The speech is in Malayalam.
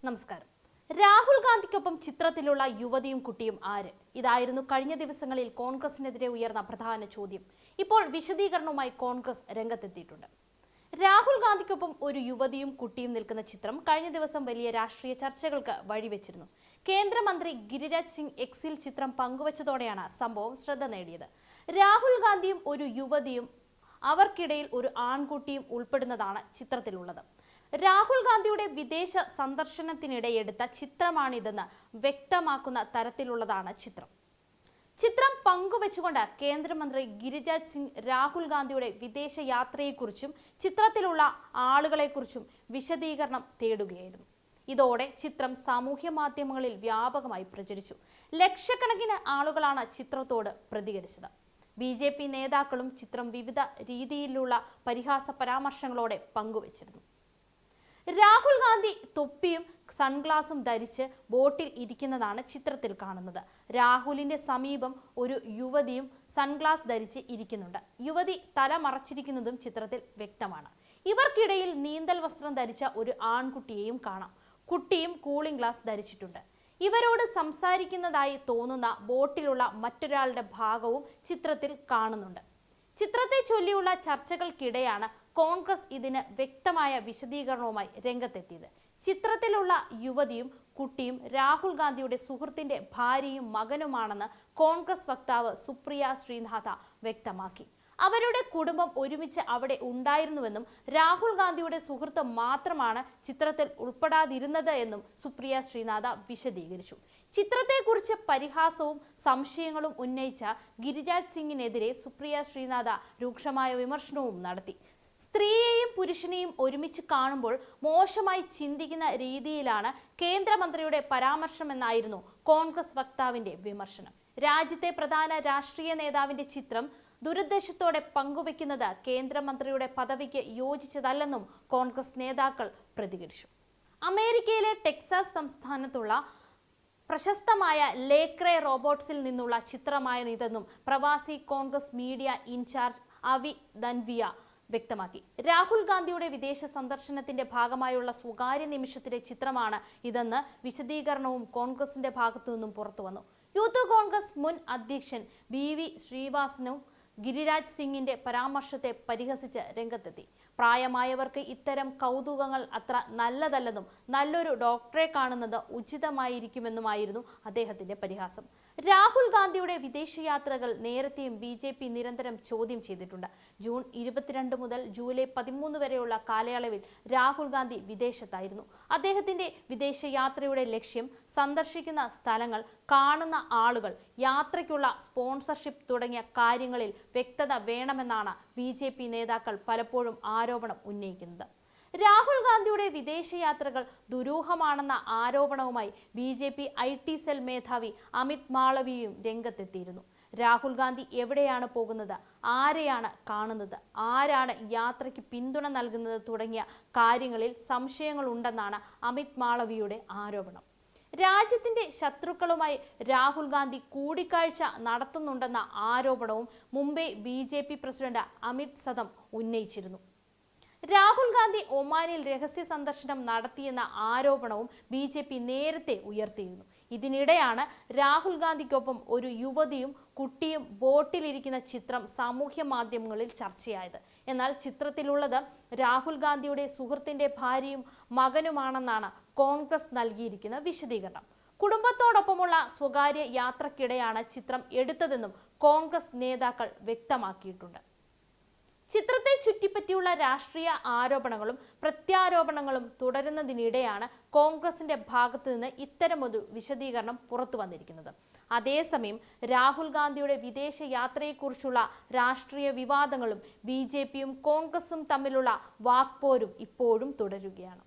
നമസ്കാരം. രാഹുൽ ഗാന്ധിക്കൊപ്പം ചിത്രത്തിലുള്ള യുവതിയും കുട്ടിയും ആര്? ഇതായിരുന്നു കഴിഞ്ഞ ദിവസങ്ങളിൽ കോൺഗ്രസിനെതിരെ ഉയർന്ന പ്രധാന ചോദ്യം. ഇപ്പോൾ വിശദീകരണവുമായി കോൺഗ്രസ് രംഗത്തെത്തിയിട്ടുണ്ട്. രാഹുൽ ഗാന്ധിക്കൊപ്പം ഒരു യുവതിയും കുട്ടിയും നിൽക്കുന്ന ചിത്രം കഴിഞ്ഞ ദിവസം വലിയ രാഷ്ട്രീയ ചർച്ചകൾക്ക് വഴിവെച്ചിരുന്നു. കേന്ദ്രമന്ത്രി ഗിരിരാജ് സിംഗ് എക്സിൽ ചിത്രം പങ്കുവച്ചതോടെയാണ് സംഭവം ശ്രദ്ധ നേടിയത്. രാഹുൽ ഗാന്ധിയും ഒരു യുവതിയും അവർക്കിടയിൽ ഒരു ആൺകുട്ടിയും ഉൾപ്പെടുന്നതാണ് ചിത്രത്തിലുള്ളത്. രാഹുൽ ഗാന്ധിയുടെ വിദേശ സന്ദർശനത്തിനിടെ എടുത്ത ചിത്രമാണിതെന്ന് വ്യക്തമാക്കുന്ന തരത്തിലുള്ളതാണ് ചിത്രം. ചിത്രം പങ്കുവെച്ചുകൊണ്ട് കേന്ദ്രമന്ത്രി ഗിരിരാജ് സിംഗ് രാഹുൽ ഗാന്ധിയുടെ വിദേശ യാത്രയെക്കുറിച്ചും ചിത്രത്തിലുള്ള ആളുകളെക്കുറിച്ചും വിശദീകരണം തേടുകയായിരുന്നു. ഇതോടെ ചിത്രം സാമൂഹ്യ മാധ്യമങ്ങളിൽ വ്യാപകമായി പ്രചരിച്ചു. ലക്ഷക്കണക്കിന് ആളുകളാണ് ചിത്രത്തോട് പ്രതികരിച്ചത്. BJP നേതാക്കളും ചിത്രം വിവിധ രീതിയിലുള്ള പരിഹാസ പരാമർശങ്ങളോടെ പങ്കുവച്ചിരുന്നു. രാഹുൽ ഗാന്ധി തൊപ്പിയും സൺഗ്ലാസും ധരിച്ച് ബോട്ടിൽ ഇരിക്കുന്നതാണ് ചിത്രത്തിൽ കാണുന്നത്. രാഹുലിന്റെ സമീപം ഒരു യുവതിയും സൺഗ്ലാസ് ധരിച്ച് ഇരിക്കുന്നുണ്ട്. യുവതി തല മറച്ചിരിക്കുന്നതും ചിത്രത്തിൽ വ്യക്തമാണ്. ഇവർക്കിടയിൽ നീന്തൽ വസ്ത്രം ധരിച്ച ഒരു ആൺകുട്ടിയെയും കാണാം. കുട്ടിയും കൂളിംഗ് ഗ്ലാസ് ധരിച്ചിട്ടുണ്ട്. ഇവരോട് സംസാരിക്കുന്നതായി തോന്നുന്ന ബോട്ടിലുള്ള മറ്റൊരാളുടെ ഭാഗവും ചിത്രത്തിൽ കാണുന്നുണ്ട്. ചിത്രത്തെ ചൊല്ലിയുള്ള ചർച്ചകൾക്കിടെയാണ് കോൺഗ്രസ് ഇതിന് വ്യക്തമായ വിശദീകരണവുമായി രംഗത്തെത്തിയത്. ചിത്രത്തിലുള്ള യുവതിയും കുട്ടിയും രാഹുൽ ഗാന്ധിയുടെ സുഹൃത്തിന്റെ ഭാര്യയും മകനുമാണെന്ന് കോൺഗ്രസ് വക്താവ് സുപ്രിയ ശ്രീനാഥ വ്യക്തമാക്കി. അവരുടെ കുടുംബം ഒരുമിച്ച് അവിടെ ഉണ്ടായിരുന്നുവെന്നും രാഹുൽ ഗാന്ധിയുടെ സുഹൃത്ത് മാത്രമാണ് ചിത്രത്തിൽ ഉൾപ്പെടാതിരുന്നത് എന്നും സുപ്രിയ ശ്രീനാഥ വിശദീകരിച്ചു. ചിത്രത്തെക്കുറിച്ച് പരിഹാസവും സംശയങ്ങളും ഉന്നയിച്ച ഗിരിരാജ് സിംഗിനെതിരെ സുപ്രിയ ശ്രീനാഥ രൂക്ഷമായ വിമർശനവും നടത്തി. സ്ത്രീയെയും പുരുഷനെയും ഒരുമിച്ച് കാണുമ്പോൾ മോശമായി ചിന്തിക്കുന്ന രീതിയിലാണ് കേന്ദ്രമന്ത്രിയുടെ പരാമർശമെന്നായിരുന്നു കോൺഗ്രസ് വക്താവിന്റെ വിമർശനം. രാജ്യത്തെ പ്രധാന രാഷ്ട്രീയ നേതാവിന്റെ ചിത്രം ദുരുദ്ദേശത്തോടെ പങ്കുവെക്കുന്നത് കേന്ദ്രമന്ത്രിയുടെ പദവിക്ക് യോജിച്ചതല്ലെന്നും കോൺഗ്രസ് നേതാക്കൾ പ്രതികരിച്ചു. അമേരിക്കയിലെ ടെക്സാസ് സംസ്ഥാനത്തുള്ള പ്രശസ്തമായ ലേക്രെ റോബോട്ട്സിൽ നിന്നുള്ള ചിത്രമാണിതെന്നും പ്രവാസി കോൺഗ്രസ് മീഡിയ ഇൻചാർജ് അവി ധൻവിയ വ്യക്തമാക്കി. രാഹുൽ ഗാന്ധിയുടെ വിദേശ സന്ദർശനത്തിന്റെ ഭാഗമായുള്ള സ്വകാര്യ നിമിഷത്തിലെ ചിത്രമാണ് ഇതെന്ന് വിശദീകരണവും കോൺഗ്രസിന്റെ ഭാഗത്തു നിന്നും പുറത്തുവന്നു. യൂത്ത് കോൺഗ്രസ് മുൻ അധ്യക്ഷൻ BV ശ്രീവാസനും ഗിരിരാജ് സിംഗിന്റെ പരാമർശത്തെ പരിഹസിച്ച് രംഗത്തെത്തി. പ്രായമായവർക്ക് ഇത്തരം കൗതുകങ്ങൾ അത്ര നല്ലതല്ലെന്നും നല്ലൊരു ഡോക്ടറെ കാണുന്നത് ഉചിതമായിരിക്കുമെന്നുമായിരുന്നു അദ്ദേഹത്തിന്റെ പരിഹാസം. രാഹുൽ ഗാന്ധിയുടെ വിദേശയാത്രകൾ നേരത്തെയും BJP നിരന്തരം ചോദ്യം ചെയ്തിട്ടുണ്ട്. ജൂൺ 22 മുതൽ ജൂലൈ 13 വരെയുള്ള കാലയളവിൽ രാഹുൽ ഗാന്ധി വിദേശത്തായിരുന്നു. അദ്ദേഹത്തിന്റെ വിദേശയാത്രയുടെ ലക്ഷ്യം, സന്ദർശിക്കുന്ന സ്ഥലങ്ങൾ, കാണുന്ന ആളുകൾ, യാത്രയ്ക്കുള്ള സ്പോൺസർഷിപ്പ് തുടങ്ങിയ കാര്യങ്ങളിൽ വ്യക്തത വേണമെന്നാണ് BJP നേതാക്കൾ പലപ്പോഴും ആരോപണം ഉന്നയിക്കുന്നത്. രാഹുൽ ഗാന്ധിയുടെ വിദേശയാത്രകൾ ദുരൂഹമാണെന്ന ആരോപണവുമായി BJP IT സെൽ മേധാവി അമിത് മാളവിയയും രംഗത്തെത്തിയിരുന്നു. രാഹുൽ ഗാന്ധി എവിടെയാണ് പോകുന്നത്, ആരെയാണ് കാണുന്നത്, ആരാണ് യാത്രയ്ക്ക് പിന്തുണ നൽകുന്നത് തുടങ്ങിയ കാര്യങ്ങളിൽ സംശയങ്ങളുണ്ടെന്നാണ് അമിത് മാളവിയുടെ ആരോപണം. രാജ്യത്തിന്റെ ശത്രുക്കളുമായി രാഹുൽ ഗാന്ധി കൂടിക്കാഴ്ച നടത്തുന്നുണ്ടെന്ന ആരോപണവും മുംബൈ BJP പ്രസിഡന്റ് അമിത് സദം ഉന്നയിച്ചിരുന്നു. രാഹുൽ ഗാന്ധി ഒമാനിൽ രഹസ്യ സന്ദർശനം നടത്തിയെന്ന ആരോപണവും BJP നേരത്തെ ഉയർത്തിയിരുന്നു. ഇതിനിടെയാണ് രാഹുൽ ഗാന്ധിക്കൊപ്പം ഒരു യുവതിയും കുട്ടിയും ബോട്ടിലിരിക്കുന്ന ചിത്രം സാമൂഹ്യ മാധ്യമങ്ങളിൽ ചർച്ചയായത്. എന്നാൽ ചിത്രത്തിലുള്ളത് രാഹുൽ ഗാന്ധിയുടെ സുഹൃത്തിന്റെ ഭാര്യയും മകനുമാണെന്നാണ് കോൺഗ്രസ് നൽകിയിരിക്കുന്ന വിശദീകരണം. കുടുംബത്തോടൊപ്പമുള്ള സ്വകാര്യ യാത്രക്കിടെയാണ് ചിത്രം എടുത്തതെന്നും കോൺഗ്രസ് നേതാക്കൾ വ്യക്തമാക്കിയിട്ടുണ്ട്. ചിത്രത്തെ ചുറ്റിപ്പറ്റിയുള്ള രാഷ്ട്രീയ ആരോപണങ്ങളും പ്രത്യാരോപണങ്ങളും തുടരുന്നതിനിടെയാണ് കോൺഗ്രസിന്റെ ഭാഗത്തു നിന്ന് ഇത്തരമൊരു വിശദീകരണം പുറത്തു വന്നിരിക്കുന്നത്. അതേസമയം രാഹുൽ ഗാന്ധിയുടെ വിദേശ യാത്രയെക്കുറിച്ചുള്ള രാഷ്ട്രീയ വിവാദങ്ങളും BJPയും കോൺഗ്രസും തമ്മിലുള്ള വാക്പോരും ഇപ്പോഴും തുടരുകയാണ്.